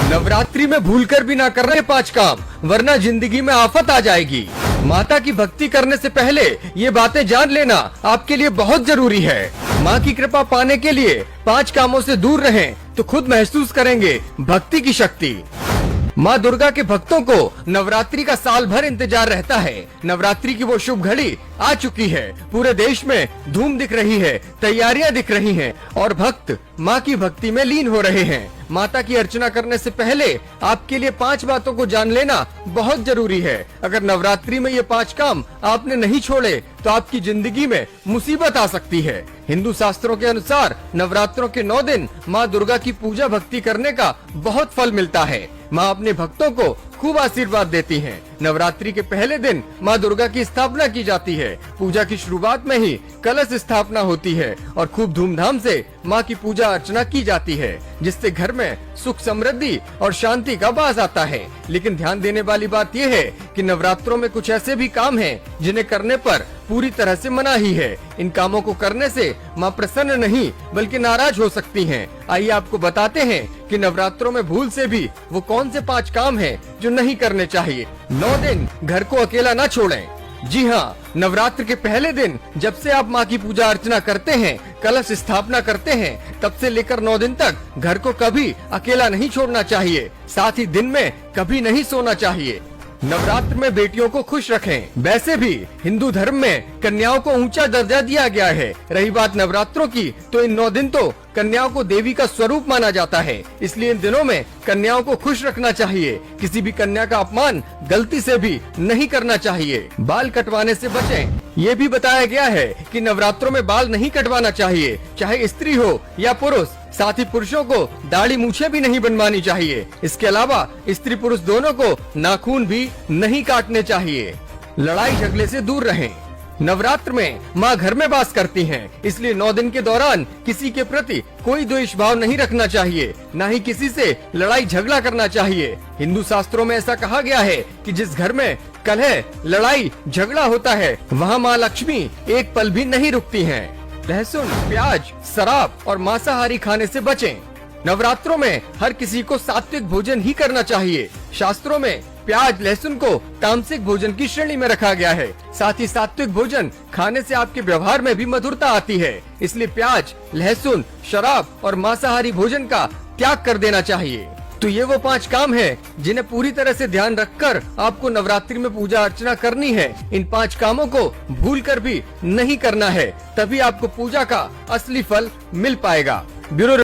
नवरात्रि में भूलकर भी ना करना ये 5 काम, वरना जिंदगी में आफत आ जाएगी। माता की भक्ति करने से पहले ये बातें जान लेना आपके लिए बहुत जरूरी है। माँ की कृपा पाने के लिए 5 कामों से दूर रहें तो खुद महसूस करेंगे भक्ति की शक्ति। माँ दुर्गा के भक्तों को नवरात्रि का साल भर इंतजार रहता है। नवरात्रि की वो शुभ घड़ी आ चुकी है। पूरे देश में धूम दिख रही है, तैयारियां दिख रही हैं और भक्त माँ की भक्ति में लीन हो रहे हैं। माता की अर्चना करने से पहले आपके लिए 5 बातों को जान लेना बहुत जरूरी है। अगर नवरात्रि में ये 5 काम आपने नहीं छोड़े तो आपकी जिंदगी में मुसीबत आ सकती है। हिंदू शास्त्रों के अनुसार नवरात्रों के 9 दिन माँ दुर्गा की पूजा भक्ति करने का बहुत फल मिलता है। माँ अपने भक्तों को खूब आशीर्वाद देती हैं। नवरात्रि के पहले दिन माँ दुर्गा की स्थापना की जाती है। पूजा की शुरुआत में ही कलश स्थापना होती है और खूब धूमधाम से माँ की पूजा अर्चना की जाती है, जिससे घर में सुख समृद्धि और शांति का वास आता है। लेकिन ध्यान देने वाली बात यह है कि नवरात्रों में कुछ ऐसे भी काम हैं जिन्हें करने पर पूरी तरह से मनाही है। इन कामों को करने से माँ प्रसन्न नहीं बल्कि नाराज हो सकती हैं। आइए आपको बताते हैं कि नवरात्रों में भूल से भी वो कौन से 5 काम हैं जो नहीं करने चाहिए। 9 दिन घर को अकेला न छोड़ें। जी हाँ, नवरात्र के पहले दिन जब से आप माँ की पूजा अर्चना करते हैं, कलश स्थापना करते हैं, तब से लेकर 9 दिन तक घर को कभी अकेला नहीं छोड़ना चाहिए। साथ ही दिन में कभी नहीं सोना चाहिए। नवरात्र में बेटियों को खुश रखें। वैसे भी हिंदू धर्म में कन्याओं को ऊंचा दर्जा दिया गया है। रही बात नवरात्रों की, तो इन 9 दिन तो कन्याओं को देवी का स्वरूप माना जाता है। इसलिए इन दिनों में कन्याओं को खुश रखना चाहिए। किसी भी कन्या का अपमान गलती से भी नहीं करना चाहिए। बाल कटवाने से बचें। ये भी बताया गया है कि नवरात्रों में बाल नहीं कटवाना चाहिए, चाहे स्त्री हो या पुरुष। साथ ही पुरुषों को दाढ़ी मूछें भी नहीं बनवानी चाहिए। इसके अलावा स्त्री पुरुष दोनों को नाखून भी नहीं काटने चाहिए। लड़ाई झगड़े से दूर रहें। नवरात्र में माँ घर में वास करती हैं, इसलिए 9 दिन के दौरान किसी के प्रति कोई द्वेष भाव नहीं रखना चाहिए, न ही किसी से लड़ाई झगड़ा करना चाहिए। हिंदू शास्त्रों में ऐसा कहा गया है कि जिस घर में कलह, लड़ाई झगड़ा होता है, वहाँ माँ लक्ष्मी एक पल भी नहीं रुकती हैं। लहसुन, प्याज, शराब और मांसाहारी खाने से बचें। नवरात्रों में हर किसी को सात्विक भोजन ही करना चाहिए। शास्त्रों में प्याज, लहसुन को तामसिक भोजन की श्रेणी में रखा गया है। साथ ही सात्विक भोजन खाने से आपके व्यवहार में भी मधुरता आती है। इसलिए प्याज, लहसुन, शराब और मांसाहारी भोजन का त्याग कर देना चाहिए। तो ये वो 5 काम हैं जिन्हें पूरी तरह से ध्यान रखकर आपको नवरात्रि में पूजा अर्चना करनी है। इन 5 कामों को भूलकर भी नहीं करना है, तभी आपको पूजा का असली फल मिल पाएगा। ब्यूरो